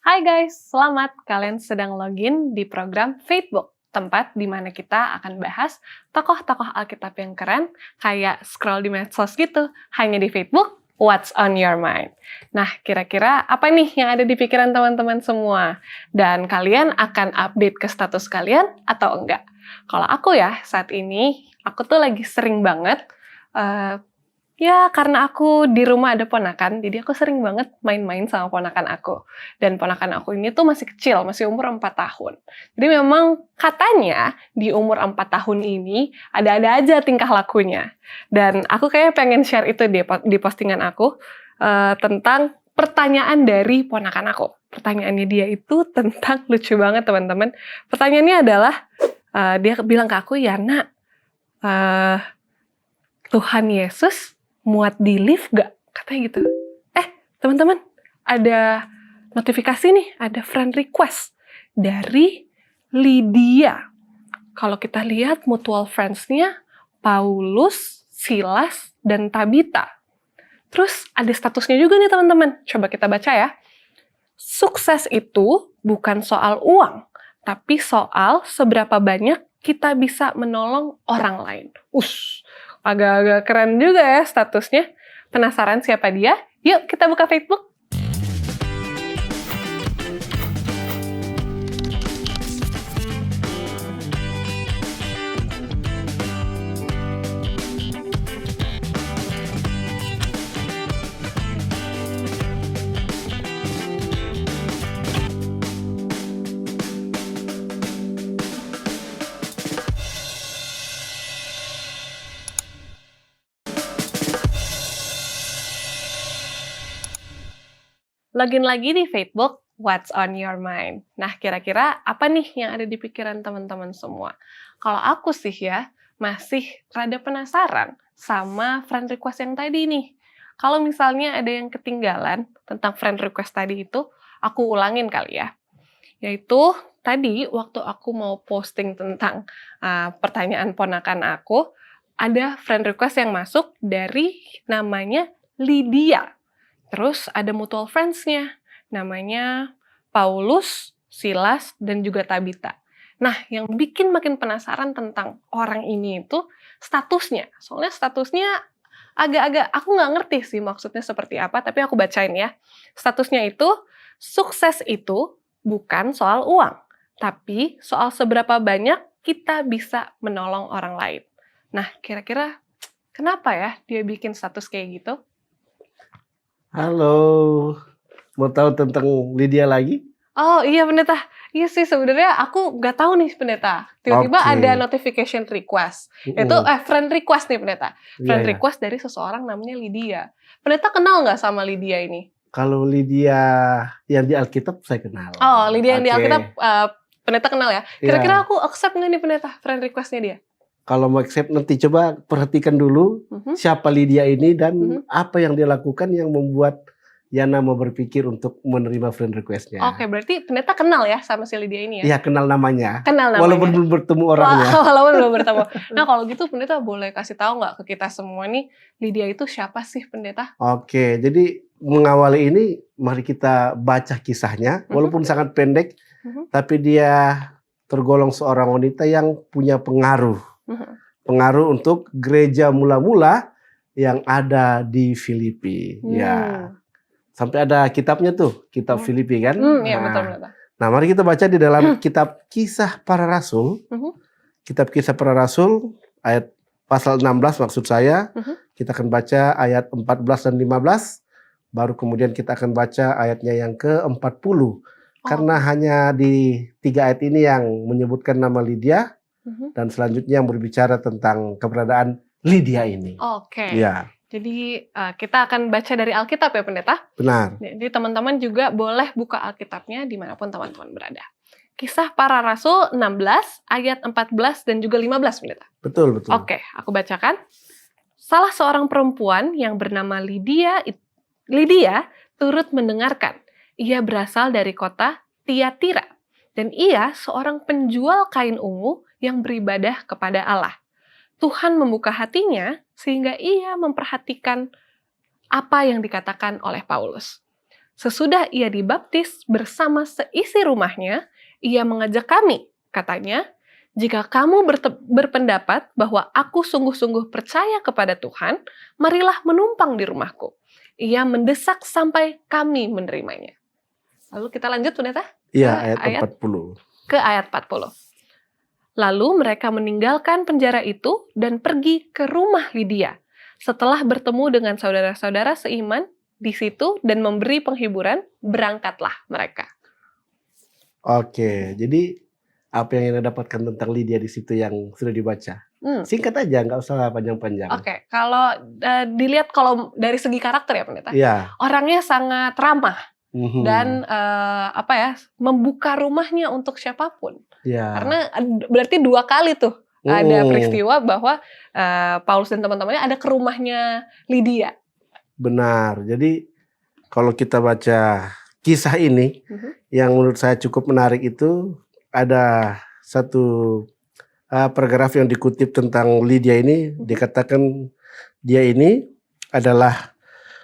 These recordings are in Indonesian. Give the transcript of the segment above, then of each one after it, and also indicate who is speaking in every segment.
Speaker 1: Hai guys, selamat kalian sedang login di program Faithbook, tempat di mana kita akan bahas tokoh-tokoh Alkitab yang keren, kayak scroll di medsos gitu, hanya di Faithbook, What's on your mind? Nah, kira-kira apa nih yang ada di pikiran teman-teman semua? Dan kalian akan update ke status kalian atau enggak? Kalau aku ya, saat ini, aku tuh lagi sering banget eh, ya, karena aku di rumah ada ponakan, jadi aku sering banget main-main sama ponakan aku. Dan ponakan aku ini tuh masih kecil, masih umur 4 tahun. Jadi memang katanya di umur 4 tahun ini ada-ada aja tingkah lakunya. Dan aku kayak pengen share itu di postingan aku tentang pertanyaan dari ponakan aku. Pertanyaannya dia itu tentang lucu banget teman-teman. Pertanyaannya adalah dia bilang ke aku, ya nak, Tuhan Yesus muat di lift gak? Katanya gitu. Teman-teman, ada notifikasi nih, ada friend request dari Lydia. Kalau kita lihat mutual friends-nya, Paulus, Silas, dan Tabita. Terus ada statusnya juga nih teman-teman. Coba kita baca ya. Sukses itu bukan soal uang, tapi soal seberapa banyak kita bisa menolong orang lain. Agak-agak keren juga ya statusnya. Penasaran siapa dia? Yuk kita buka Facebook. Login lagi di Facebook, What's on your mind? Nah, kira-kira apa nih yang ada di pikiran teman-teman semua? Kalau aku sih ya, masih rada penasaran sama friend request yang tadi nih. Kalau misalnya ada yang ketinggalan tentang friend request tadi itu, aku ulangin kali ya. Yaitu tadi waktu aku mau posting tentang pertanyaan ponakan aku, ada friend request yang masuk dari namanya Lydia. Terus ada mutual friends-nya, namanya Paulus, Silas, dan juga Tabita. Nah, yang bikin makin penasaran tentang orang ini itu statusnya. Soalnya statusnya agak-agak, aku nggak ngerti sih maksudnya seperti apa, tapi aku bacain ya. Statusnya itu, sukses itu bukan soal uang, tapi soal seberapa banyak kita bisa menolong orang lain. Nah, kira-kira kenapa ya dia bikin status kayak gitu?
Speaker 2: Halo, mau tahu tentang Lydia lagi?
Speaker 1: Oh iya pendeta, iya sih sebenarnya aku nggak tahu nih pendeta. Tiba-tiba
Speaker 2: Oke.
Speaker 1: ada notification request, itu friend request nih pendeta. Friend
Speaker 2: Iya.
Speaker 1: request dari seseorang namanya Lydia. Pendeta kenal nggak sama Lydia ini?
Speaker 2: Kalau Lydia yang di Alkitab saya kenal.
Speaker 1: Oh Lydia yang di
Speaker 2: Oke.
Speaker 1: Alkitab, pendeta kenal ya?
Speaker 2: Iya.
Speaker 1: Kira-kira aku accept nggak nih pendeta friend requestnya dia?
Speaker 2: Kalau mau accept nanti coba perhatikan dulu siapa Lydia ini dan apa yang dia lakukan yang membuat Yana mau berpikir untuk menerima friend request-nya.
Speaker 1: Oke, berarti pendeta kenal ya sama si Lydia ini ya?
Speaker 2: Iya, kenal namanya.
Speaker 1: Kenal namanya.
Speaker 2: Walaupun belum bertemu orangnya.
Speaker 1: Walaupun belum bertemu. Nah kalau gitu pendeta boleh kasih tahu nggak ke kita semua nih, Lydia itu siapa sih pendeta?
Speaker 2: Oke, jadi mengawali ini mari kita baca kisahnya. Walaupun sangat pendek, tapi dia tergolong seorang wanita yang punya pengaruh. Pengaruh untuk gereja mula-mula yang ada di Filipi. Ya. Sampai ada kitabnya tuh, kitab Filipi kan?
Speaker 1: Iya betul.
Speaker 2: Nah, mari kita baca di dalam kitab Kisah Para Rasul. Kitab Kisah Para Rasul ayat pasal 16 maksud saya. Kita akan baca ayat 14 dan 15. Baru kemudian kita akan baca ayatnya yang ke-40. Karena hanya di 3 ayat ini yang menyebutkan nama Lydia. Dan selanjutnya yang berbicara tentang keberadaan Lydia ini.
Speaker 1: Oke.
Speaker 2: Ya.
Speaker 1: Jadi kita akan baca dari Alkitab ya pendeta?
Speaker 2: Benar.
Speaker 1: Jadi teman-teman juga boleh buka Alkitabnya dimanapun teman-teman berada. Kisah Para Rasul 16 ayat 14 dan juga 15 pendeta.
Speaker 2: Betul.
Speaker 1: Oke, aku bacakan. Salah seorang perempuan yang bernama Lydia turut mendengarkan. Ia berasal dari kota Tiatira. Dan ia seorang penjual kain ungu yang beribadah kepada Allah. Tuhan membuka hatinya sehingga ia memperhatikan apa yang dikatakan oleh Paulus. Sesudah ia dibaptis bersama seisi rumahnya, ia mengajak kami, katanya, jika kamu berpendapat bahwa aku sungguh-sungguh percaya kepada Tuhan, marilah menumpang di rumahku. Ia mendesak sampai kami menerimanya. Lalu kita lanjut, Pendeta?
Speaker 2: Iya, ayat 40.
Speaker 1: Ke ayat 40. Lalu mereka meninggalkan penjara itu dan pergi ke rumah Lydia. Setelah bertemu dengan saudara-saudara seiman di situ dan memberi penghiburan, berangkatlah mereka.
Speaker 2: Oke, jadi apa yang Anda dapatkan tentang Lydia di situ yang sudah dibaca? Singkat aja, nggak usah panjang-panjang.
Speaker 1: Oke, kalau dilihat kalau dari segi karakter ya, Pendeta, orangnya sangat ramah dan membuka rumahnya untuk siapapun. Karena berarti 2 kali tuh ada peristiwa bahwa Paulus dan teman-temannya ada ke rumahnya Lydia. Benar.
Speaker 2: Jadi kalau kita baca kisah ini, yang menurut saya cukup menarik itu ada satu paragraf yang dikutip tentang Lydia ini, dikatakan dia ini adalah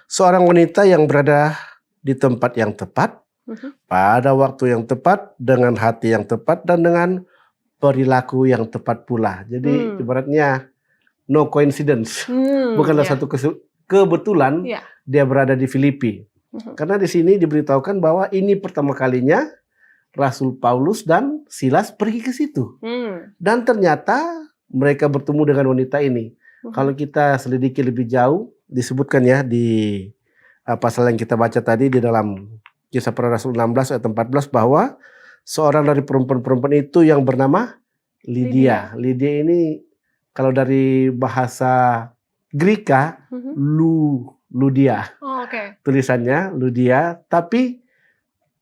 Speaker 2: seorang wanita yang berada di tempat yang tepat, pada waktu yang tepat, dengan hati yang tepat, dan dengan perilaku yang tepat pula. Jadi ibaratnya no coincidence, bukanlah satu kebetulan dia berada di Filipi. Karena di sini diberitahukan bahwa ini pertama kalinya Rasul Paulus dan Silas pergi ke situ. Dan ternyata mereka bertemu dengan wanita ini. Kalau kita selidiki lebih jauh, disebutkan ya di pasal yang kita baca tadi di dalam Kisah Para Rasul 16 ayat 14 bahwa seorang dari perempuan-perempuan itu yang bernama Lydia. Lydia ini kalau dari bahasa Greka, Ludia. Tulisannya Ludia, tapi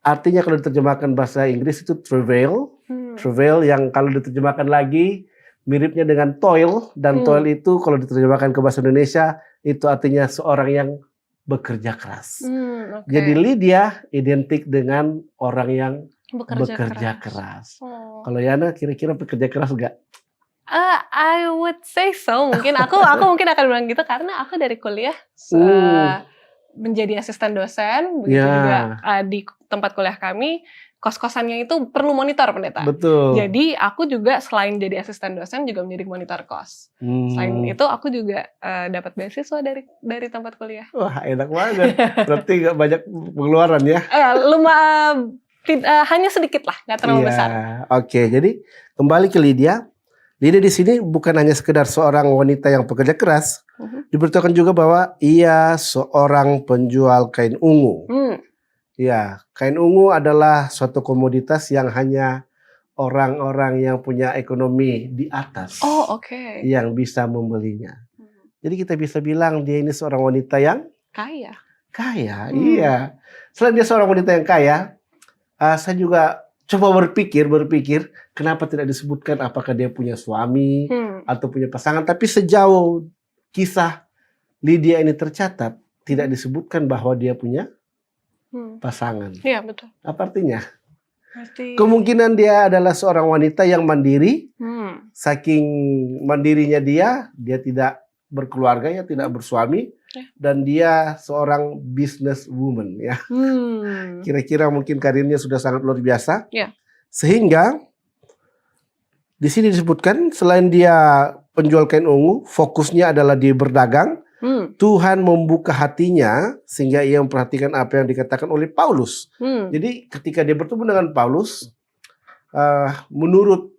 Speaker 2: artinya kalau diterjemahkan bahasa Inggris itu travail. Travail yang kalau diterjemahkan lagi miripnya dengan toil, dan toil itu kalau diterjemahkan ke bahasa Indonesia itu artinya seorang yang bekerja keras. Jadi Lydia identik dengan orang yang bekerja keras. Kalau Yana kira-kira bekerja keras enggak?
Speaker 1: I would say so. Mungkin aku mungkin akan bilang gitu karena aku dari kuliah menjadi asisten dosen, begitu juga di tempat kuliah kami kos-kosannya itu perlu monitor, Pendeta.
Speaker 2: Betul.
Speaker 1: Jadi aku juga selain jadi asisten dosen juga menjadi monitor kos. Selain itu aku juga dapat beasiswa dari tempat kuliah.
Speaker 2: Wah, enak banget. Berarti nggak banyak pengeluaran ya?
Speaker 1: Hanya sedikit lah, nggak terlalu besar.
Speaker 2: Oke, jadi kembali ke Lydia. Lydia di sini bukan hanya sekedar seorang wanita yang pekerja keras, diberitakan juga bahwa ia seorang penjual kain ungu. Ya, kain ungu adalah suatu komoditas yang hanya orang-orang yang punya ekonomi di atas yang bisa membelinya. Jadi kita bisa bilang dia ini seorang wanita yang
Speaker 1: kaya.
Speaker 2: Iya. Selain dia seorang wanita yang kaya, saya juga coba berpikir kenapa tidak disebutkan apakah dia punya suami atau punya pasangan. Tapi sejauh kisah Lydia ini tercatat, tidak disebutkan bahwa dia punya pasangan.
Speaker 1: Iya, betul.
Speaker 2: Apa artinya? Kemungkinan dia adalah seorang wanita yang mandiri. Saking mandirinya dia tidak berkeluarga, ya tidak bersuami, dan dia seorang business woman ya. Kira-kira mungkin karirnya sudah sangat luar biasa. Sehingga di sini disebutkan selain dia penjual kain ungu, fokusnya adalah dia berdagang. Tuhan membuka hatinya sehingga ia memperhatikan apa yang dikatakan oleh Paulus. Jadi ketika dia bertemu dengan Paulus, menurut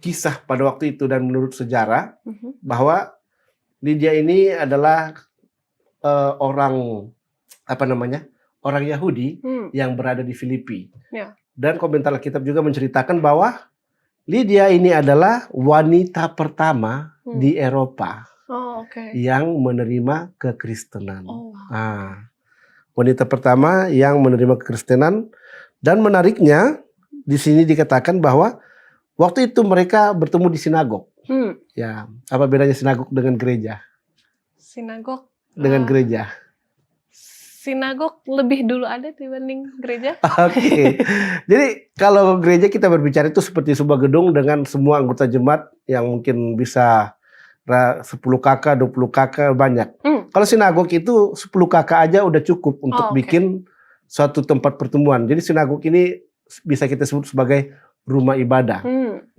Speaker 2: kisah pada waktu itu dan menurut sejarah, bahwa Lydia ini adalah orang Yahudi yang berada di Filipi. Dan komentar Alkitab juga menceritakan bahwa Lydia ini adalah wanita pertama di Eropa yang menerima kekristenan. Wanita pertama yang menerima kekristenan, dan menariknya di sini dikatakan bahwa waktu itu mereka bertemu di sinagog. Ya, apa bedanya sinagog dengan gereja?
Speaker 1: Sinagog
Speaker 2: dengan gereja.
Speaker 1: Sinagog lebih dulu ada dibanding gereja.
Speaker 2: Jadi kalau gereja kita berbicara itu seperti sebuah gedung dengan semua anggota jemaat yang mungkin bisa 10 kakak, 20 kakak banyak. Kalau sinagog itu 10 kakak aja udah cukup untuk bikin suatu tempat pertemuan. Jadi sinagog ini bisa kita sebut sebagai rumah ibadah.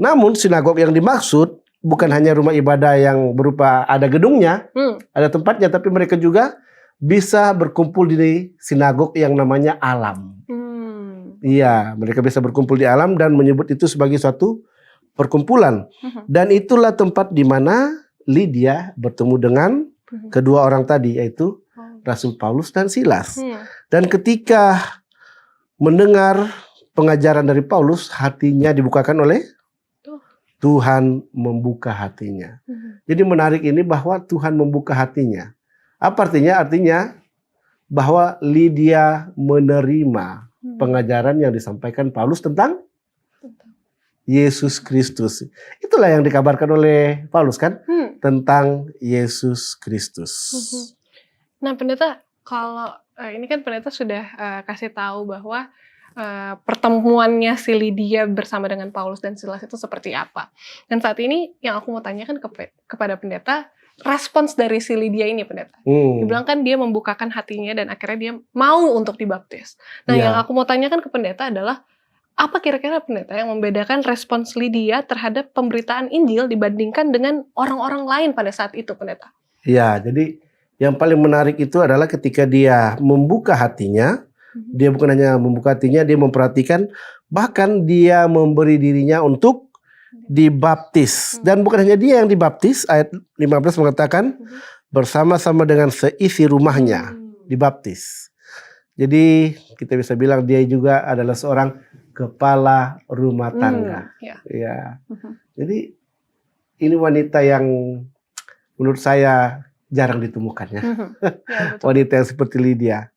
Speaker 2: Namun sinagog yang dimaksud bukan hanya rumah ibadah yang berupa ada gedungnya, ada tempatnya, tapi mereka juga bisa berkumpul di sinagog yang namanya alam. Iya, mereka bisa berkumpul di alam dan menyebut itu sebagai suatu perkumpulan. Dan itulah tempat di mana Lydia bertemu dengan kedua orang tadi, yaitu Rasul Paulus dan Silas. Dan ketika mendengar pengajaran dari Paulus, hatinya dibukakan oleh Tuhan, membuka hatinya. Jadi menarik ini bahwa Tuhan membuka hatinya. Apa artinya? Artinya bahwa Lydia menerima pengajaran yang disampaikan Paulus tentang Yesus Kristus. Itulah yang dikabarkan oleh Paulus kan, tentang Yesus Kristus.
Speaker 1: Nah, pendeta, kalau ini kan pendeta sudah kasih tahu bahwa pertemuannya si Lydia bersama dengan Paulus dan Silas itu seperti apa. Dan saat ini yang aku mau tanyakan kepada pendeta, respons dari si Lydia ini, pendeta. Dibilang kan dia membukakan hatinya dan akhirnya dia mau untuk dibaptis. Nah, yang aku mau tanyakan ke pendeta adalah, apa kira-kira pendeta yang membedakan respons Lydia terhadap pemberitaan Injil dibandingkan dengan orang-orang lain pada saat itu, pendeta?
Speaker 2: Ya, jadi yang paling menarik itu adalah ketika dia membuka hatinya, dia bukan hanya membuka hatinya, dia memperhatikan, bahkan dia memberi dirinya untuk dibaptis. Dan bukan hanya dia yang dibaptis, ayat 15 mengatakan, bersama-sama dengan seisi rumahnya dibaptis. Jadi kita bisa bilang dia juga adalah seorang kepala rumah tangga. Ya. Jadi ini wanita yang menurut saya jarang ditemukan ya. Wanita yang seperti Lydia.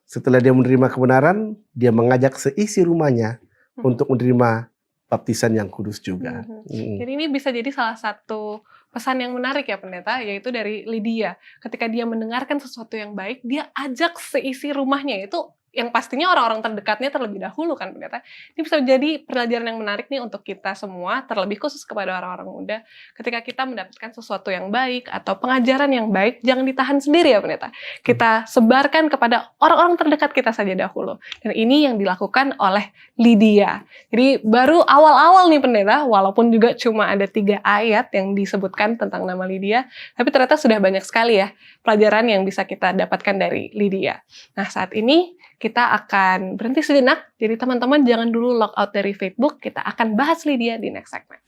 Speaker 2: Setelah dia menerima kebenaran, dia mengajak seisi rumahnya untuk menerima baptisan yang kudus juga.
Speaker 1: Jadi ini bisa jadi salah satu pesan yang menarik ya pendeta, yaitu dari Lydia. Ketika dia mendengarkan sesuatu yang baik, dia ajak seisi rumahnya, itu yang pastinya orang-orang terdekatnya terlebih dahulu kan pendeta. Ini bisa jadi pelajaran yang menarik nih untuk kita semua, terlebih khusus kepada orang-orang muda. Ketika kita mendapatkan sesuatu yang baik atau pengajaran yang baik, jangan ditahan sendiri ya pendeta. Kita sebarkan kepada orang-orang terdekat kita saja dahulu. Dan ini yang dilakukan oleh Lydia. Jadi baru awal-awal nih pendeta, walaupun juga cuma ada 3 ayat yang disebutkan tentang nama Lydia, tapi ternyata sudah banyak sekali ya pelajaran yang bisa kita dapatkan dari Lydia. Nah, saat ini kita akan berhenti sejenak, jadi teman-teman jangan dulu log out dari Facebook, kita akan bahas Lydia di next segment.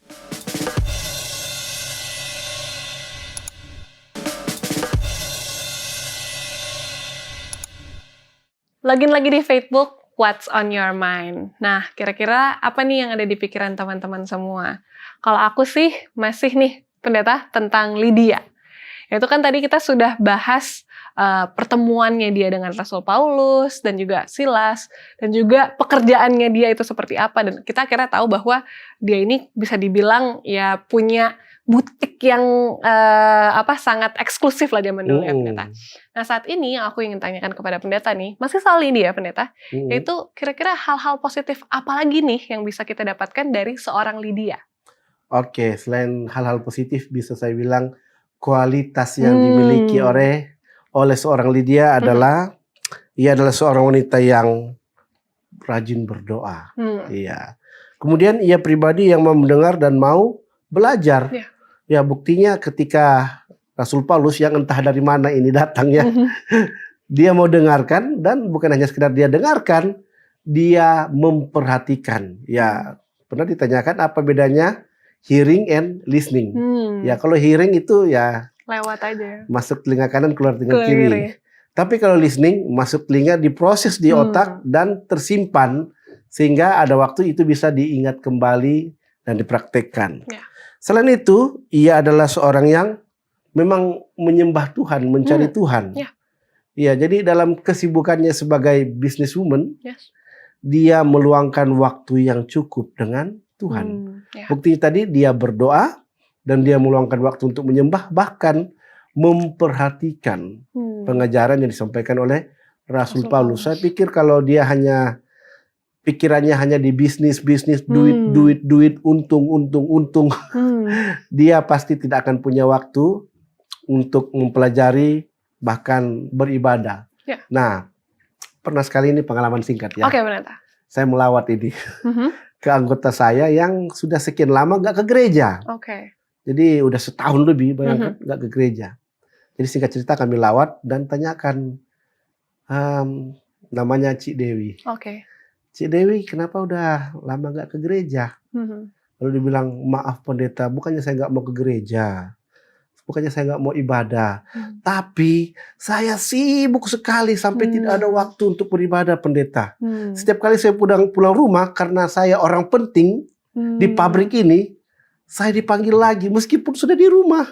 Speaker 1: Login lagi di Facebook, What's on your mind? Nah, kira-kira apa nih yang ada di pikiran teman-teman semua? Kalau aku sih masih nih, pendeta, tentang Lydia. Itu kan tadi kita sudah bahas pertemuannya dia dengan Rasul Paulus dan juga Silas, dan juga pekerjaannya dia itu seperti apa, dan kita akhirnya tahu bahwa dia ini bisa dibilang ya punya butik yang sangat eksklusif lah zaman dulu ya pendeta. Nah, saat ini aku ingin tanyakan kepada pendeta nih, masih soal ini ya pendeta, yaitu kira-kira hal-hal positif apa lagi nih yang bisa kita dapatkan dari seorang Lydia?
Speaker 2: Oke, selain hal-hal positif bisa saya bilang kualitas yang dimiliki oleh seorang Lydia adalah ia adalah seorang wanita yang rajin berdoa. Iya. Kemudian ia pribadi yang mau mendengar dan mau belajar. Ya, buktinya ketika Rasul Paulus yang entah dari mana ini datangnya, dia mau dengarkan, dan bukan hanya sekedar dia dengarkan, dia memperhatikan. Ya, pernah ditanyakan apa bedanya hearing and listening. Ya, kalau hearing itu ya
Speaker 1: lewat aja,
Speaker 2: masuk telinga kanan keluar telinga kiri. Tapi kalau listening, masuk telinga, diproses di otak dan tersimpan sehingga ada waktu itu bisa diingat kembali dan dipraktekkan. Selain itu, ia adalah seorang yang memang menyembah Tuhan, mencari Tuhan. Ya, jadi dalam kesibukannya sebagai businesswoman, dia meluangkan waktu yang cukup dengan Tuhan. Buktinya tadi dia berdoa, dan dia meluangkan waktu untuk menyembah, bahkan memperhatikan pengajaran yang disampaikan oleh Rasul Paulus. Saya pikir kalau dia pikirannya hanya di bisnis, duit, untung, dia pasti tidak akan punya waktu untuk mempelajari, bahkan beribadah. Nah, pernah sekali, ini pengalaman singkat ya.
Speaker 1: Oke, pendeta.
Speaker 2: Saya melawat ini
Speaker 1: Mhm.
Speaker 2: ke anggota saya yang sudah sekian lama nggak ke gereja.
Speaker 1: Oke.
Speaker 2: Jadi udah setahun lebih, bayangkan nggak ke gereja. Jadi singkat cerita kami lawat dan tanyakan, namanya Cik Dewi.
Speaker 1: Oke.
Speaker 2: Cik Dewi, kenapa udah lama nggak ke gereja?
Speaker 1: Mhm.
Speaker 2: Lalu dibilang, maaf pendeta, bukannya saya nggak mau ke gereja, bukannya saya nggak mau ibadah, tapi saya sibuk sekali sampai tidak ada waktu untuk beribadah, pendeta. Setiap kali saya pulang rumah, karena saya orang penting di pabrik ini, saya dipanggil lagi meskipun sudah di rumah.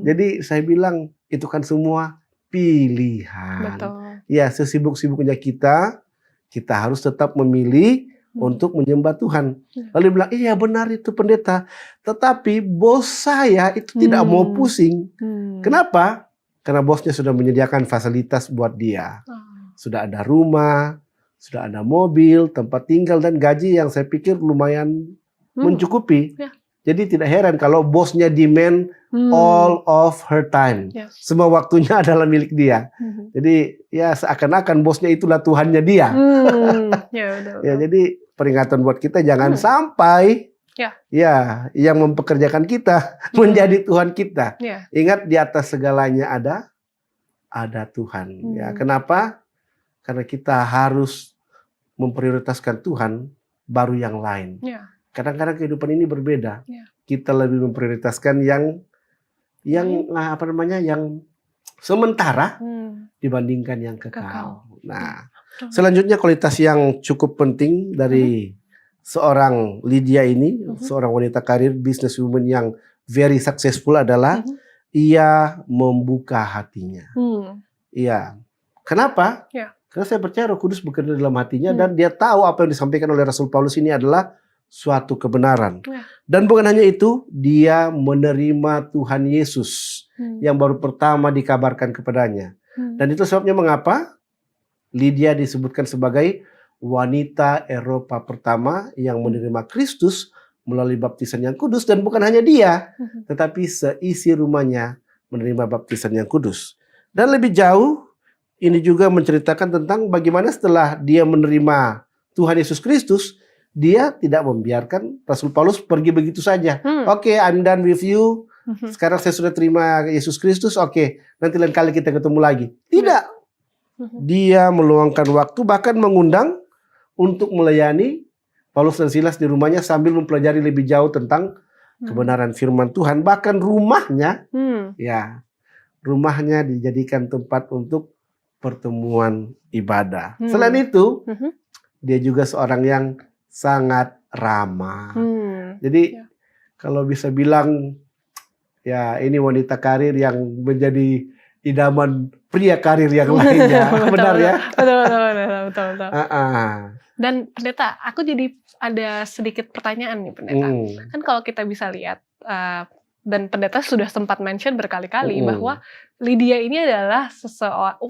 Speaker 2: Jadi saya bilang, itu kan semua pilihan.
Speaker 1: Betul.
Speaker 2: Ya, sesibuk-sibuknya kita harus tetap memilih untuk menyembah Tuhan. Lalu dia bilang, iya benar itu pendeta. Tetapi bos saya itu tidak mau pusing. Kenapa? Karena bosnya sudah menyediakan fasilitas buat dia. Sudah ada rumah, sudah ada mobil, tempat tinggal, dan gaji yang saya pikir lumayan mencukupi. Jadi tidak heran kalau bosnya demand all of her time. Semua waktunya adalah milik dia. Jadi ya seakan-akan bosnya itulah Tuhannya dia. Ya, jadi peringatan buat kita jangan sampai ya yang mempekerjakan kita menjadi Tuhan kita. Ingat, di atas segalanya ada Tuhan. Ya, kenapa? Karena kita harus memprioritaskan Tuhan baru yang lain. Kadang-kadang kehidupan ini berbeda. Kita lebih memprioritaskan yang sementara dibandingkan yang kekal. Nah, selanjutnya kualitas yang cukup penting dari seorang Lydia ini, seorang wanita karir, businesswoman yang very successful adalah ia membuka hatinya. Iya. Kenapa? Karena saya percaya Roh Kudus bekerja dalam hatinya dan dia tahu apa yang disampaikan oleh Rasul Paulus ini adalah suatu kebenaran. Dan bukan hanya itu, dia menerima Tuhan Yesus yang baru pertama dikabarkan kepadanya. Dan itu sebabnya mengapa Lydia disebutkan sebagai wanita Eropa pertama yang menerima Kristus melalui baptisan yang kudus. Dan bukan hanya dia, tetapi seisi rumahnya menerima baptisan yang kudus. Dan lebih jauh, ini juga menceritakan tentang bagaimana setelah dia menerima Tuhan Yesus Kristus, dia tidak membiarkan Rasul Paulus pergi begitu saja. Oke, I'm done with you. Sekarang saya sudah terima Yesus Kristus. Oke, nanti lain kali kita ketemu lagi. Tidak. Dia meluangkan waktu, bahkan mengundang untuk melayani Paulus dan Silas di rumahnya sambil mempelajari lebih jauh tentang kebenaran firman Tuhan. Bahkan rumahnya, rumahnya dijadikan tempat untuk pertemuan ibadah. Selain itu, dia juga seorang yang sangat ramah. Jadi kalau bisa bilang, ya ini wanita karir yang menjadi idaman pria karir yang lainnya. Benar ya?
Speaker 1: Betul. Dan pendeta, aku jadi ada sedikit pertanyaan nih pendeta. Kan kalau kita bisa lihat, dan pendeta sudah sempat mention berkali-kali bahwa Lydia ini adalah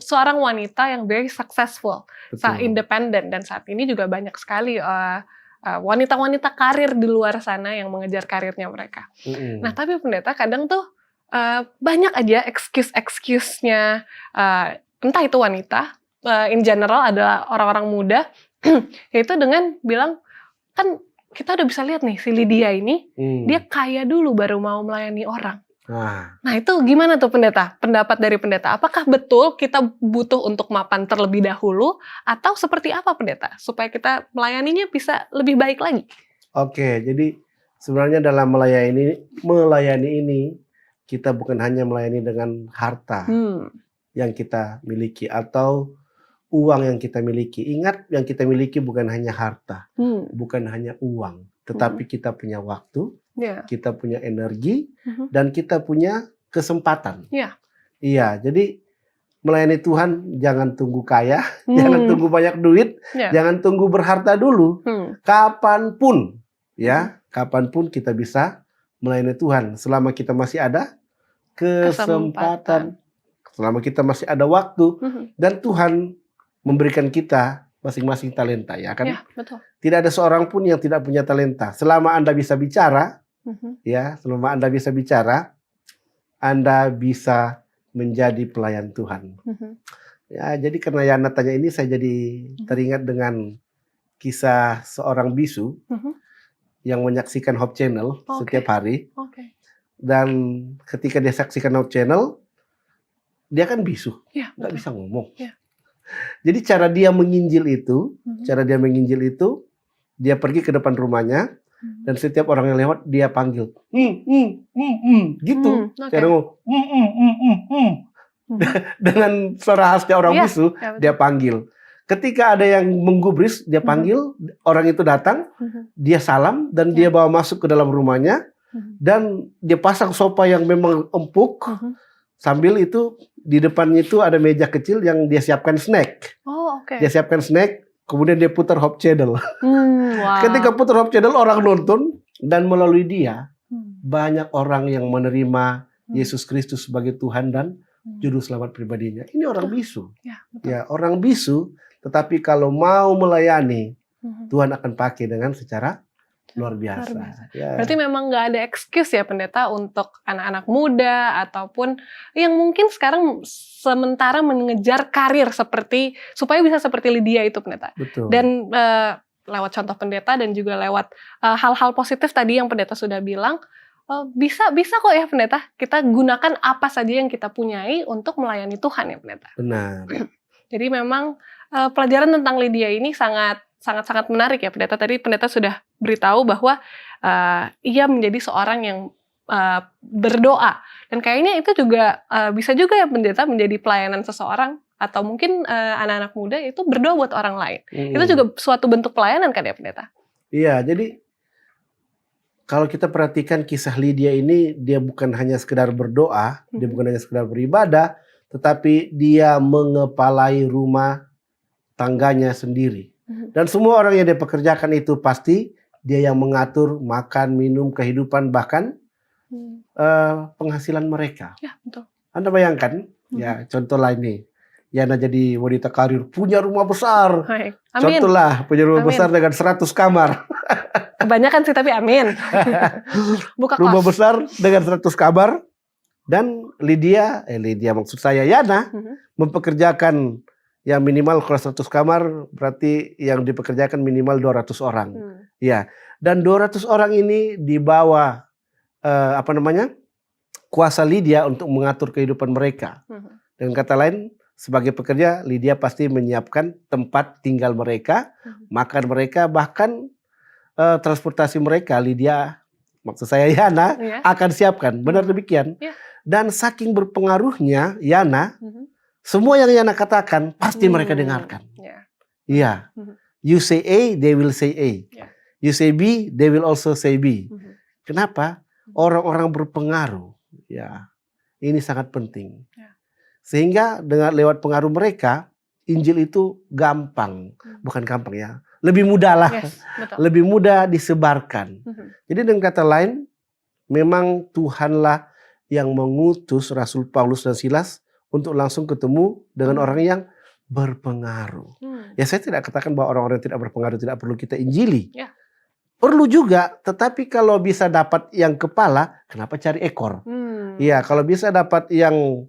Speaker 1: seorang wanita yang very successful, independen, dan saat ini juga banyak sekali wanita-wanita karir di luar sana yang mengejar karirnya mereka. Nah, tapi pendeta kadang tuh banyak aja excuse-nya, entah itu wanita, in general adalah orang-orang muda, yaitu dengan bilang, kan kita udah bisa lihat nih si Lydia ini, dia kaya dulu baru mau melayani orang. Nah itu gimana tuh pendeta? Pendapat dari pendeta, apakah betul kita butuh untuk mapan terlebih dahulu, atau seperti apa pendeta? Supaya kita melayaninya bisa lebih baik lagi. Oke,
Speaker 2: jadi sebenarnya dalam melayani ini, kita bukan hanya melayani dengan harta yang kita miliki atau uang yang kita miliki. Ingat, yang kita miliki bukan hanya harta, bukan hanya uang, tetapi kita punya waktu, kita punya energi, dan kita punya kesempatan. Iya, jadi melayani Tuhan jangan tunggu kaya, jangan tunggu banyak duit, jangan tunggu berharta dulu. Kapanpun, kapanpun kita bisa melayani Tuhan selama kita masih ada kesempatan, selama kita masih ada waktu, dan Tuhan memberikan kita masing-masing talenta, ya kan?
Speaker 1: Betul.
Speaker 2: Tidak ada seorang pun yang tidak punya talenta. Selama Anda bisa bicara, selama Anda bisa bicara, Anda bisa menjadi pelayan Tuhan. Ya, jadi karena Yana tanya ini, saya jadi teringat dengan kisah seorang bisu yang menyaksikan Hope Channel setiap hari. Dan ketika dia saksikan Hope Channel, dia kan bisu, nggak bisa ngomong. Jadi cara dia menginjil itu, dia pergi ke depan rumahnya, dan setiap orang yang lewat dia panggil, gitu. Cara ngomong, dengan suara khasnya orang bisu, dia panggil. Ketika ada yang menggubris, dia panggil, orang itu datang, dia salam, dan dia bawa masuk ke dalam rumahnya, dan dia pasang sofa yang memang empuk, sambil itu di depannya itu ada meja kecil yang dia siapkan snack. Dia siapkan snack, kemudian dia putar Hope Channel. Ketika putar Hope Channel, orang nonton, dan melalui dia, banyak orang yang menerima Yesus Kristus sebagai Tuhan dan juru selamat pribadinya. Ini orang bisu. Ya, orang bisu, tetapi kalau mau melayani, Tuhan akan pakai dengan secara luar biasa. Ya.
Speaker 1: Berarti memang nggak ada excuse ya pendeta untuk anak-anak muda ataupun yang mungkin sekarang sementara mengejar karir supaya bisa seperti Lydia itu pendeta.
Speaker 2: Betul.
Speaker 1: Dan lewat contoh pendeta dan juga lewat hal-hal positif tadi yang pendeta sudah bilang, bisa kok ya pendeta, kita gunakan apa saja yang kita punyai untuk melayani Tuhan ya pendeta.
Speaker 2: Benar.
Speaker 1: Jadi memang pelajaran tentang Lydia ini sangat menarik ya pendeta. Tadi pendeta sudah beritahu bahwa ia menjadi seorang yang berdoa, dan kayaknya itu juga bisa juga ya pendeta menjadi pelayanan seseorang, atau mungkin anak-anak muda itu berdoa buat orang lain. Itu juga suatu bentuk pelayanan kan ya pendeta?
Speaker 2: Iya, jadi kalau kita perhatikan kisah Lydia ini, dia bukan hanya sekedar berdoa, dia bukan hanya sekedar beribadah, tetapi dia mengepalai rumah tangganya sendiri. Dan semua orang yang dia pekerjakan itu pasti dia yang mengatur makan, minum, kehidupan, bahkan penghasilan mereka.
Speaker 1: Ya, betul.
Speaker 2: Anda bayangkan, ya contoh lain nih, Yana jadi wanita karir, punya rumah besar.
Speaker 1: Amin.
Speaker 2: Contohlah, punya rumah besar dengan 100 kamar.
Speaker 1: Kebanyakan sih, tapi amin. Buka kos.
Speaker 2: Rumah besar dengan 100 kamar. Dan Lydia maksud saya Yana, mempekerjakan yang minimal kalau 100 kamar, berarti yang dipekerjakan minimal 200 orang. Ya, dan 200 orang ini dibawa kuasa Lydia untuk mengatur kehidupan mereka. Dengan kata lain, sebagai pekerja, Lydia pasti menyiapkan tempat tinggal mereka, makan mereka, bahkan transportasi mereka, Lydia, maksud saya Yana, akan siapkan. Benar demikian. Dan saking berpengaruhnya Yana, semua yang Yana katakan pasti mereka dengarkan. Iya. You say A, they will say A. You say B, they will also say B. Kenapa? Orang-orang berpengaruh. Ya, ini sangat penting. Sehingga lewat pengaruh mereka, Injil itu gampang, bukan gampang ya, lebih mudah lah, lebih mudah disebarkan. Jadi dengan kata lain, memang Tuhanlah yang mengutus Rasul Paulus dan Silas untuk langsung ketemu dengan orang yang berpengaruh. Ya, saya tidak katakan bahwa orang-orang yang tidak berpengaruh tidak perlu kita injili. Perlu juga, tetapi kalau bisa dapat yang kepala, kenapa cari ekor? Ya, kalau bisa dapat yang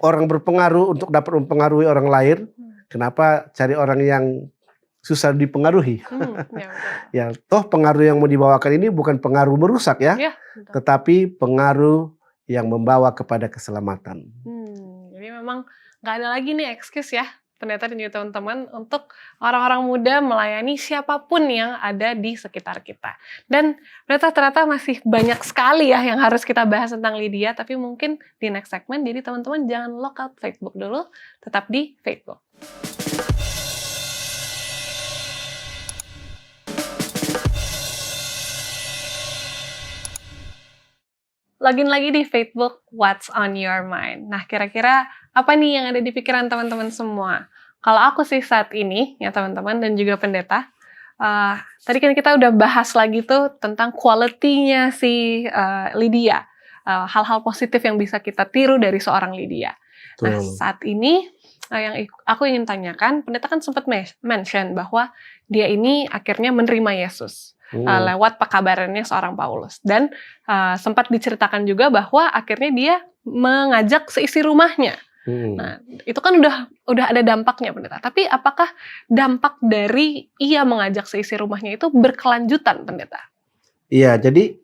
Speaker 2: orang berpengaruh untuk dapat mempengaruhi orang lain, kenapa cari orang yang susah dipengaruhi? Ya, toh pengaruh yang mau dibawakan ini bukan pengaruh merusak ya, tetapi pengaruh yang membawa kepada keselamatan.
Speaker 1: Jadi memang nggak ada lagi nih excuse ya, pendeta dan juga teman-teman, untuk orang-orang muda melayani siapapun yang ada di sekitar kita. Dan ternyata masih banyak sekali ya yang harus kita bahas tentang Lydia, tapi mungkin di next segment. Jadi teman-teman jangan lock out Facebook dulu, tetap di Facebook. Login lagi di Facebook, What's on Your Mind. Nah, kira-kira apa nih yang ada di pikiran teman-teman semua? Kalau aku sih saat ini, ya teman-teman dan juga pendeta, tadi kan kita udah bahas lagi tuh tentang quality-nya si Lydia. Hal-hal positif yang bisa kita tiru dari seorang Lydia. Nah, saat ini yang aku ingin tanyakan, pendeta kan sempat mention bahwa dia ini akhirnya menerima Yesus. Lewat pekabarannya seorang Paulus. Dan sempat diceritakan juga bahwa akhirnya dia mengajak seisi rumahnya Nah, itu kan udah ada dampaknya, pendeta. Tapi apakah dampak dari ia mengajak seisi rumahnya itu berkelanjutan, pendeta?
Speaker 2: Iya, jadi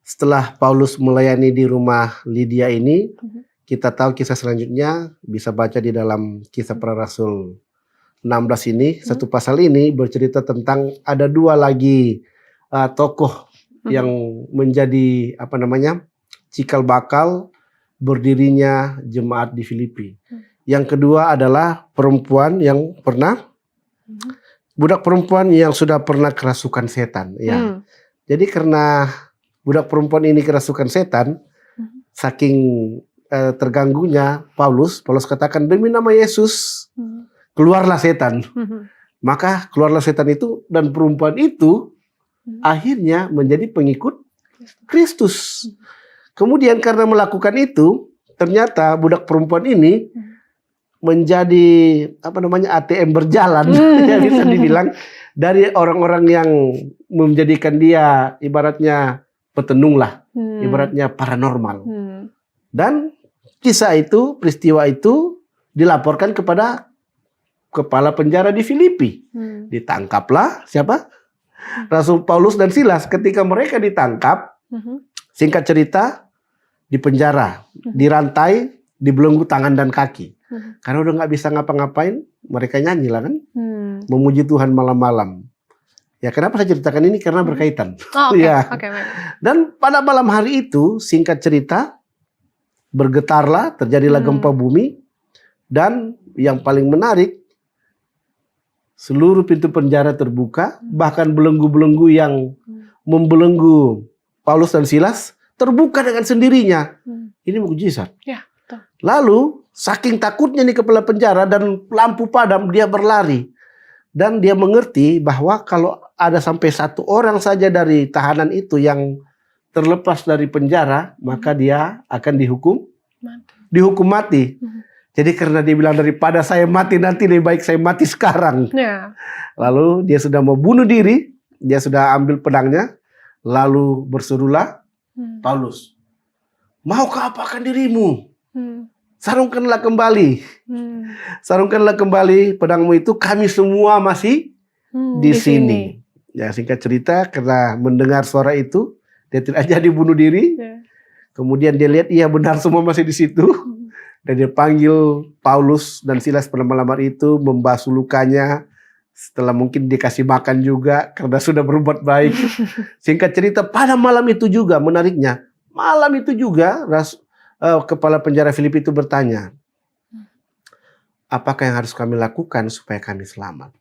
Speaker 2: setelah Paulus melayani di rumah Lydia ini, kita tahu kisah selanjutnya bisa baca di dalam Kisah Para Rasul 16 ini. Satu pasal ini bercerita tentang ada dua lagi tokoh yang menjadi cikal bakal berdirinya jemaat di Filipi. Yang kedua adalah perempuan yang pernah budak perempuan yang sudah pernah kerasukan setan. Ya. Jadi karena budak perempuan ini kerasukan setan, saking terganggunya Paulus katakan, demi nama Yesus keluarlah setan. Maka keluarlah setan itu, dan perempuan itu akhirnya menjadi pengikut Kristus. Kemudian karena melakukan itu, ternyata budak perempuan ini menjadi ATM berjalan, ya bisa dibilang, dari orang-orang yang menjadikan dia ibaratnya petenung lah, ibaratnya paranormal. Dan kisah itu, peristiwa itu dilaporkan kepada kepala penjara di Filipi. Ditangkaplah siapa? Rasul Paulus dan Silas. Ketika mereka ditangkap, singkat cerita, di penjara, dirantai, dibelenggu tangan dan kaki. Karena udah nggak bisa ngapa-ngapain, mereka nyanyi lah kan, memuji Tuhan malam-malam. Ya, kenapa saya ceritakan ini? Karena berkaitan. Dan pada malam hari itu, singkat cerita, bergetarlah, terjadilah gempa bumi, dan yang paling menarik, seluruh pintu penjara terbuka, bahkan belenggu-belenggu yang membelenggu Paulus dan Silas terbuka dengan sendirinya. Ini mukjizat.
Speaker 1: Ya, betul.
Speaker 2: Lalu saking takutnya nih kepala penjara dan lampu padam, dia berlari. Dan dia mengerti bahwa kalau ada sampai satu orang saja dari tahanan itu yang terlepas dari penjara, maka dia akan dihukum mati. Jadi karena dia bilang, daripada saya mati nanti, lebih baik saya mati sekarang. Lalu dia sudah mau bunuh diri, dia sudah ambil pedangnya, lalu berserulah, Paulus, maukah apakan dirimu? Sarungkanlah kembali. Sarungkanlah kembali pedangmu itu, kami semua masih di sini. Ya, singkat cerita, karena mendengar suara itu, dia tidak jadi bunuh diri. Kemudian dia lihat, iya benar semua masih di situ. Dan dia panggil Paulus dan Silas pada malam hari itu, membasuh lukanya. Setelah mungkin dikasih makan juga karena sudah berbuat baik. Singkat cerita, pada malam itu juga, menariknya, malam itu juga kepala penjara Filipi itu bertanya, apakah yang harus kami lakukan supaya kami selamat?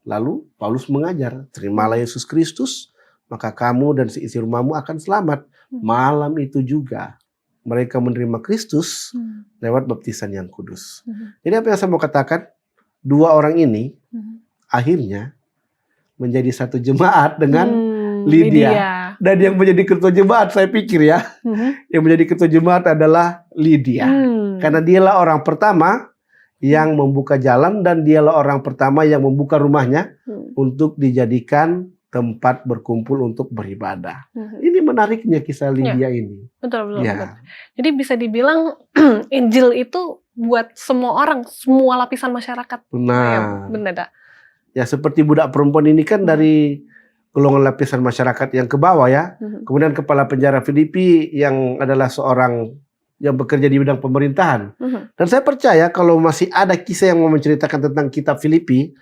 Speaker 2: Lalu Paulus mengajar, terimalah Yesus Kristus, maka kamu dan seisi rumahmu akan selamat. Malam itu juga mereka menerima Kristus lewat baptisan yang kudus. Jadi apa yang saya mau katakan, dua orang ini akhirnya menjadi satu jemaat dengan Lydia. Dan yang menjadi ketua jemaat, saya pikir ya, yang menjadi ketua jemaat adalah Lydia. Karena dialah orang pertama yang membuka jalan, dan dialah orang pertama yang membuka rumahnya untuk dijadikan tempat berkumpul untuk beribadah. Ini menariknya kisah Lydia ini.
Speaker 1: Betul. Jadi bisa dibilang Injil itu buat semua orang, semua lapisan masyarakat. Benar. Ya, seperti budak perempuan ini kan dari golongan lapisan masyarakat yang ke bawah ya. Kemudian kepala penjara Filipi yang adalah seorang yang bekerja di bidang pemerintahan. Dan saya percaya kalau masih ada kisah yang mau menceritakan tentang kitab Filipi,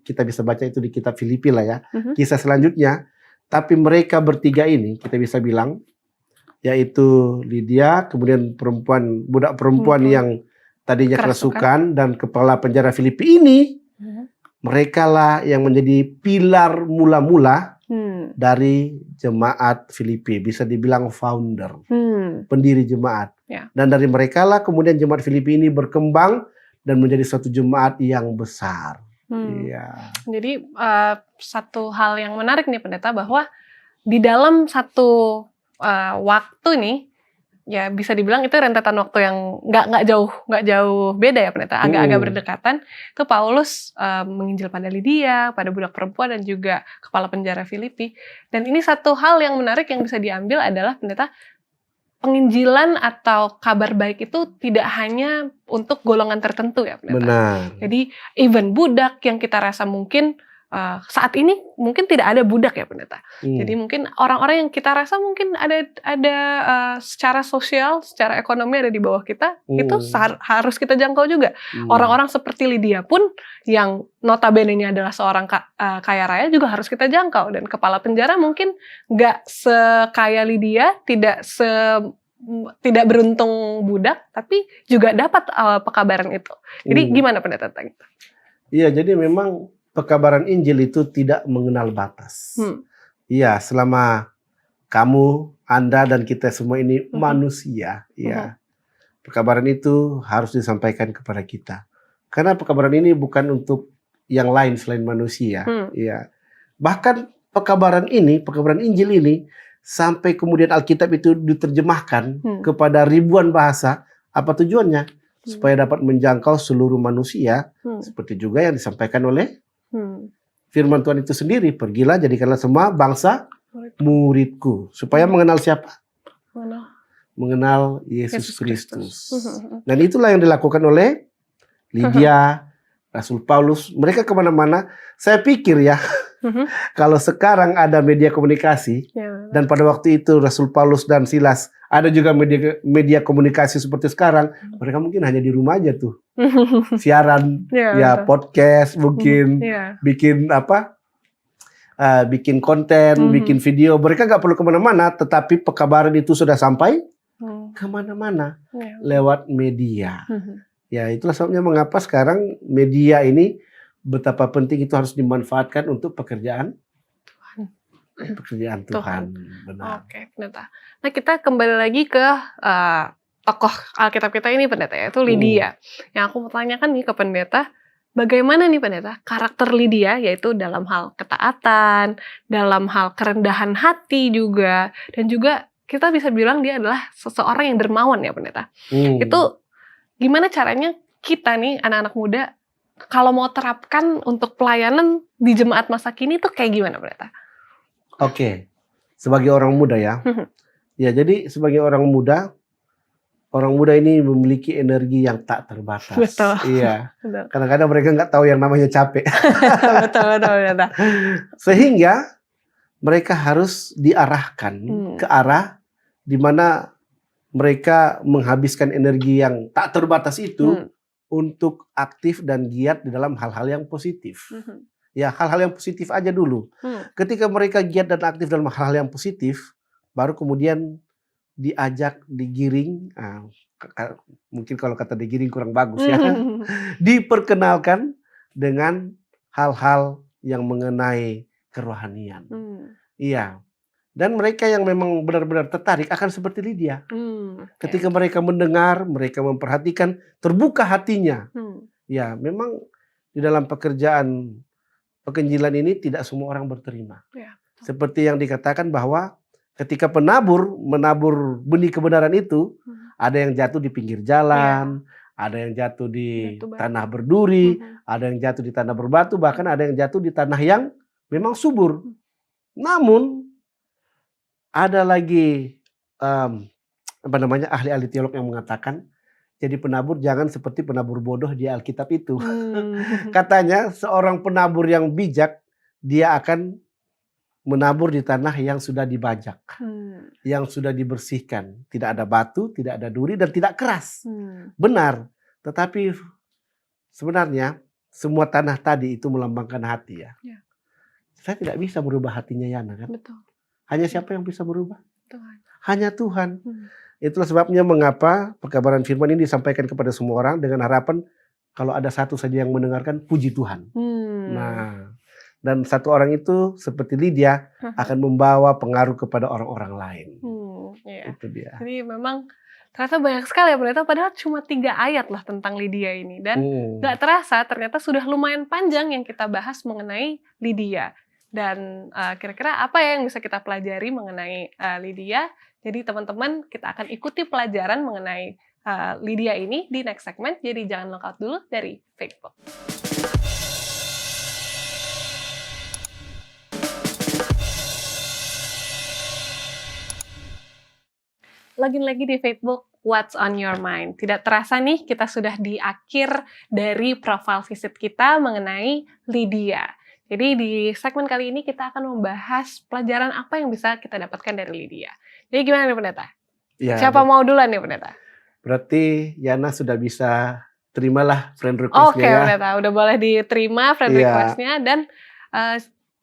Speaker 1: kita bisa baca itu di kitab Filipi lah ya, kisah selanjutnya. Tapi mereka bertiga ini kita bisa bilang, yaitu Lydia, kemudian budak perempuan yang tadinya kerasukan, dan kepala penjara Filipi ini, mereka lah yang menjadi pilar mula-mula dari jemaat Filipi. Bisa dibilang founder, pendiri jemaat. Dan dari mereka lah kemudian jemaat Filipi ini berkembang dan menjadi satu jemaat yang besar. Jadi satu hal yang menarik nih pendeta, bahwa di dalam satu waktu nih, ya bisa dibilang itu rentetan waktu yang nggak jauh beda ya pendeta, agak-agak berdekatan. Itu Paulus menginjil pada Lydia, pada budak perempuan, dan juga kepala penjara Filipi. Dan ini satu hal yang menarik yang bisa diambil adalah pendeta, penginjilan atau kabar baik itu tidak hanya untuk golongan tertentu ya pendeta.
Speaker 2: Benar.
Speaker 1: Jadi even budak yang kita rasa mungkin saat ini mungkin tidak ada budak ya pendeta. Jadi mungkin orang-orang yang kita rasa mungkin ada secara sosial, secara ekonomi ada di bawah kita, itu harus kita jangkau juga. Orang-orang seperti Lydia pun yang notabene-nya adalah seorang kaya raya juga harus kita jangkau. Dan kepala penjara mungkin nggak sekaya Lydia, tidak beruntung budak, tapi juga dapat pekabaran itu. Jadi gimana pendeta tentang itu?
Speaker 2: Iya, jadi memang pekabaran Injil itu tidak mengenal batas. Iya, selama kamu, Anda, dan kita semua ini manusia, ya, pekabaran itu harus disampaikan kepada kita. Karena pekabaran ini bukan untuk yang lain selain manusia. Ya. Bahkan pekabaran Injil ini, sampai kemudian Alkitab itu diterjemahkan kepada ribuan bahasa. Apa tujuannya? Supaya dapat menjangkau seluruh manusia, seperti juga yang disampaikan oleh firman Tuhan itu sendiri. Pergilah, jadikanlah semua bangsa muridku. Supaya mengenal siapa? Mengenal Yesus Kristus. Dan itulah yang dilakukan oleh Lydia, Rasul Paulus. Mereka kemana-mana. Saya pikir ya, kalau sekarang ada media komunikasi, dan pada waktu itu Rasul Paulus dan Silas ada juga media komunikasi seperti sekarang, mereka mungkin hanya di rumah aja tuh. Siaran, podcast, mungkin bikin bikin konten, bikin video. Mereka nggak perlu kemana-mana, tetapi pekabaran itu sudah sampai kemana-mana lewat media. Ya, itulah sebabnya mengapa sekarang media ini betapa penting itu harus dimanfaatkan untuk pekerjaan Tuhan. Benar.
Speaker 1: Oke, pendeta. Nah, kita kembali lagi ke tokoh Alkitab kita ini, pendeta, yaitu Lydia. Yang aku mau tanyakan nih ke pendeta, bagaimana nih pendeta karakter Lydia, yaitu dalam hal ketaatan, dalam hal kerendahan hati juga, dan juga kita bisa bilang dia adalah seseorang yang dermawan ya pendeta. Itu gimana caranya kita nih anak-anak muda kalau mau terapkan untuk pelayanan di jemaat masa kini tuh kayak gimana pendeta?
Speaker 2: Oke, sebagai orang muda ya. Ya, jadi sebagai orang muda ini memiliki energi yang tak terbatas.
Speaker 1: Betul.
Speaker 2: Iya. Kadang-kadang mereka nggak tahu yang namanya capek.
Speaker 1: betul.
Speaker 2: Sehingga mereka harus diarahkan ke arah di mana mereka menghabiskan energi yang tak terbatas itu untuk aktif dan giat di dalam hal-hal yang positif. Ya, hal-hal yang positif aja dulu. Ketika mereka giat dan aktif dalam hal-hal yang positif, baru kemudian diajak, digiring. Mungkin kalau kata digiring kurang bagus ya. Diperkenalkan dengan hal-hal yang mengenai kerohanian. Iya. Dan mereka yang memang benar-benar tertarik akan seperti Lydia. Ketika mereka mendengar, mereka memperhatikan, terbuka hatinya. Ya, memang di dalam pekerjaan penginjilan ini tidak semua orang berterima. Seperti yang dikatakan bahwa ketika menabur benih kebenaran itu, ada yang jatuh di pinggir jalan, ada yang jatuh di tanah berduri, ada yang jatuh di tanah berbatu, bahkan ada yang jatuh di tanah yang memang subur. Namun ada lagi ahli-ahli teolog yang mengatakan, jadi penabur jangan seperti penabur bodoh di Alkitab itu. Katanya seorang penabur yang bijak, dia akan menabur di tanah yang sudah dibajak, yang sudah dibersihkan. Tidak ada batu, tidak ada duri, dan tidak keras. Benar, tetapi sebenarnya semua tanah tadi itu melambangkan hati ya. Saya tidak bisa merubah hatinya Yana kan?
Speaker 1: Betul.
Speaker 2: Hanya siapa yang bisa berubah?
Speaker 1: Tuhan.
Speaker 2: Hanya Tuhan. Itulah sebabnya mengapa pekabaran firman ini disampaikan kepada semua orang dengan harapan kalau ada satu saja yang mendengarkan, puji Tuhan. Nah, dan satu orang itu seperti Lydia akan membawa pengaruh kepada orang-orang lain. Itu dia.
Speaker 1: Jadi memang ternyata banyak sekali ya pendeta, padahal cuma 3 ayat lah tentang Lydia ini. Dan gak terasa ternyata sudah lumayan panjang yang kita bahas mengenai Lydia. Dan kira-kira apa ya yang bisa kita pelajari mengenai Lydia? Jadi teman-teman, kita akan ikuti pelajaran mengenai Lydia ini di next segment. Jadi jangan lookout dulu dari Facebook. login lagi di Facebook What's on Your Mind. Tidak terasa nih, kita sudah di akhir dari profile visit kita mengenai Lydia. Jadi di segmen kali ini kita akan membahas pelajaran apa yang bisa kita dapatkan dari Lydia. Jadi gimana nih Pendeta?
Speaker 2: Ya,
Speaker 1: Siapa mau duluan nih Pendeta?
Speaker 2: berarti Yana sudah bisa terimalah friend
Speaker 1: Oke,
Speaker 2: request-nya ya.
Speaker 1: Pendeta, udah boleh diterima friend
Speaker 2: Iya.
Speaker 1: request-nya. Dan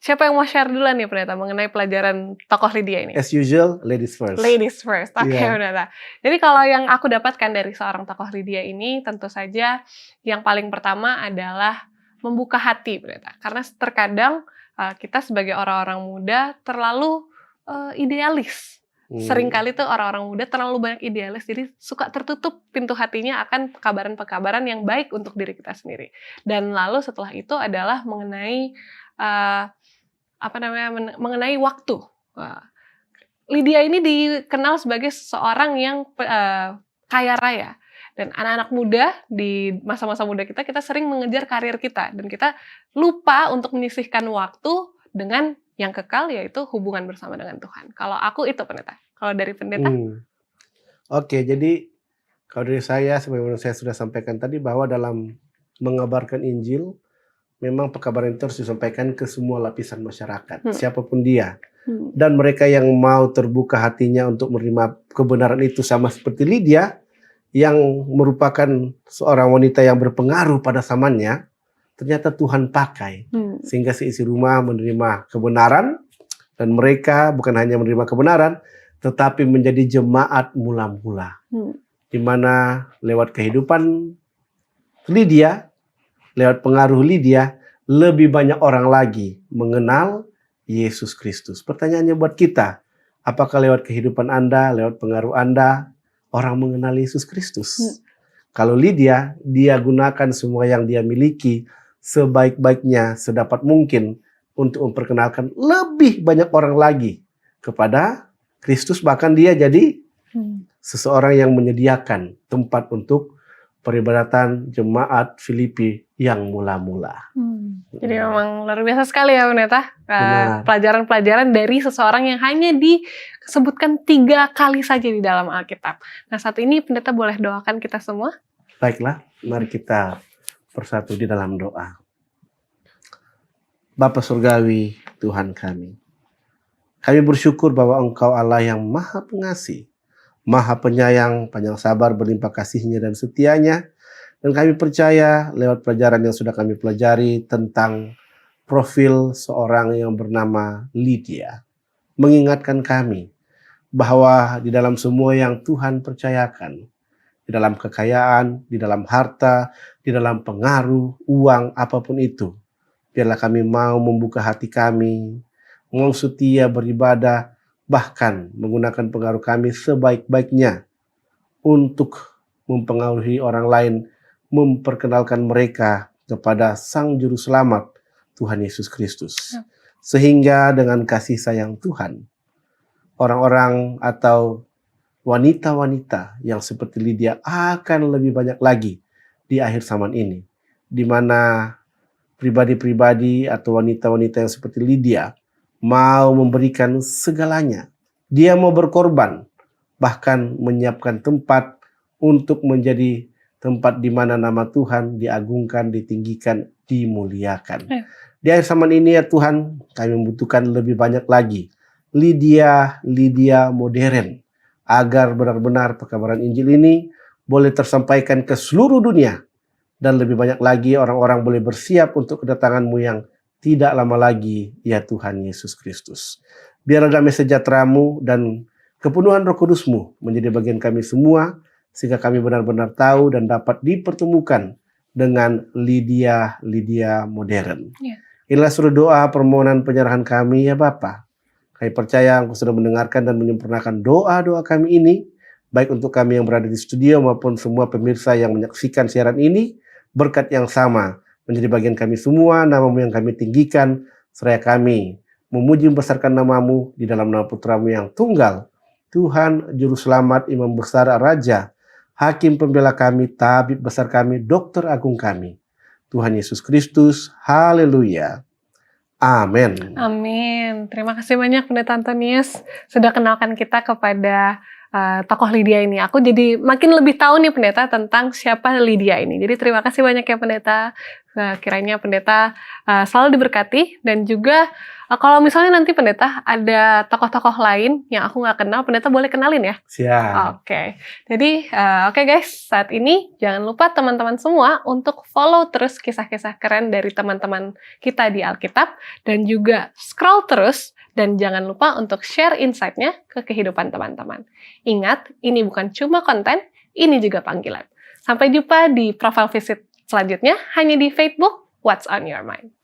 Speaker 1: siapa yang mau share duluan nih Pendeta mengenai pelajaran tokoh Lydia ini?
Speaker 2: As usual, ladies first.
Speaker 1: Ladies first, oke
Speaker 2: Iya.
Speaker 1: Pendeta. Jadi kalau yang aku dapatkan dari seorang tokoh Lydia ini, tentu saja yang paling pertama adalah membuka hati Pendeta. Karena terkadang kita sebagai orang-orang muda terlalu idealis. Seringkali tuh orang-orang muda terlalu banyak idealis, jadi suka tertutup pintu hatinya akan pekabaran-pekabaran yang baik untuk diri kita sendiri. Dan lalu setelah itu adalah mengenai mengenai waktu. Lydia ini dikenal sebagai seseorang yang kaya raya. Dan anak-anak muda di masa-masa muda kita sering mengejar karir kita. Dan kita lupa untuk menyisihkan waktu dengan yang kekal, yaitu hubungan bersama dengan Tuhan. Kalau aku itu Pendeta. Kalau dari Pendeta?
Speaker 2: Oke, jadi kalau dari saya, sebagaimana saya sudah sampaikan tadi, bahwa dalam mengabarkan Injil, memang pekabaran itu harus disampaikan ke semua lapisan masyarakat, siapapun dia. Dan mereka yang mau terbuka hatinya untuk menerima kebenaran itu, sama seperti Lydia, yang merupakan seorang wanita yang berpengaruh pada zamannya, ternyata Tuhan pakai sehingga seisi rumah menerima kebenaran, dan mereka bukan hanya menerima kebenaran tetapi menjadi jemaat mula-mula, di mana lewat kehidupan Lydia, lewat pengaruh Lydia, lebih banyak orang lagi mengenal Yesus Kristus. Pertanyaannya buat kita, apakah lewat kehidupan Anda, lewat pengaruh Anda, orang mengenal Yesus Kristus? Kalau Lydia, dia gunakan semua yang dia miliki sebaik-baiknya, sedapat mungkin untuk memperkenalkan lebih banyak orang lagi kepada Kristus. Bahkan dia jadi seseorang yang menyediakan tempat untuk peribadatan jemaat Filipi yang mula-mula.
Speaker 1: Jadi memang luar biasa sekali ya Pendeta.
Speaker 2: Benar.
Speaker 1: Pelajaran-pelajaran dari seseorang yang hanya disebutkan 3 kali saja di dalam Alkitab. Nah, saat ini Pendeta boleh doakan kita semua?
Speaker 2: Baiklah, mari kita bersatu di dalam doa. Bapa Surgawi, Tuhan kami bersyukur bahwa Engkau Allah yang Maha Pengasih, Maha Penyayang, panjang sabar, berlimpah kasih-Nya dan setianya. Dan kami percaya lewat pelajaran yang sudah kami pelajari tentang profil seorang yang bernama Lydia, mengingatkan kami bahwa di dalam semua yang Tuhan percayakan, di dalam kekayaan, di dalam harta, di dalam pengaruh, uang, apapun itu, biarlah kami mau membuka hati kami, mau setia beribadah, bahkan menggunakan pengaruh kami sebaik-baiknya untuk mempengaruhi orang lain, memperkenalkan mereka kepada Sang Juru Selamat, Tuhan Yesus Kristus. Sehingga dengan kasih sayang Tuhan, orang-orang atau wanita-wanita yang seperti Lydia akan lebih banyak lagi di akhir zaman ini, di mana pribadi-pribadi atau wanita-wanita yang seperti Lydia mau memberikan segalanya. Dia mau berkorban, bahkan menyiapkan tempat untuk menjadi tempat di mana nama Tuhan diagungkan, ditinggikan, dimuliakan. Di akhir zaman ini ya Tuhan, kami membutuhkan lebih banyak lagi Lydia modern, agar benar-benar pekabaran Injil ini boleh tersampaikan ke seluruh dunia, dan lebih banyak lagi orang-orang boleh bersiap untuk kedatangan-Mu yang tidak lama lagi, ya Tuhan Yesus Kristus. Biarlah damai sejahtera-Mu dan kepenuhan Roh Kudus-Mu menjadi bagian kami semua, sehingga kami benar-benar tahu dan dapat dipertemukan dengan Lydia modern. Inilah suruh doa permohonan penyerahan kami ya Bapa. Kami percaya Engkau sudah mendengarkan dan menyempurnakan doa-doa kami ini, baik untuk kami yang berada di studio maupun semua pemirsa yang menyaksikan siaran ini. Berkat yang sama menjadi bagian kami semua, nama-Mu yang kami tinggikan, seraya kami memuji membesarkan nama-Mu di dalam nama Putra-Mu yang tunggal, Tuhan Juru Selamat, Imam Besar, Raja, Hakim Pembela kami, Tabib Besar kami, Dokter Agung kami, Tuhan Yesus Kristus. Haleluya. Amin.
Speaker 1: Amin. Terima kasih banyak Pendeta Antonius sudah kenalkan kita kepada tokoh Lydia ini. Aku jadi makin lebih tahu nih Pendeta tentang siapa Lydia ini. Jadi terima kasih banyak ya Pendeta. Kiranya Pendeta selalu diberkati, dan juga kalau misalnya nanti Pendeta ada tokoh-tokoh lain yang aku nggak kenal, Pendeta boleh kenalin ya?
Speaker 2: Siap.
Speaker 1: Oke. Jadi oke guys, saat ini jangan lupa teman-teman semua untuk follow terus kisah-kisah keren dari teman-teman kita di Alkitab, dan juga scroll terus, dan jangan lupa untuk share insight-nya ke kehidupan teman-teman. Ingat, ini bukan cuma konten, ini juga panggilan. Sampai jumpa di profile visit selanjutnya hanya di Facebook What's on Your Mind.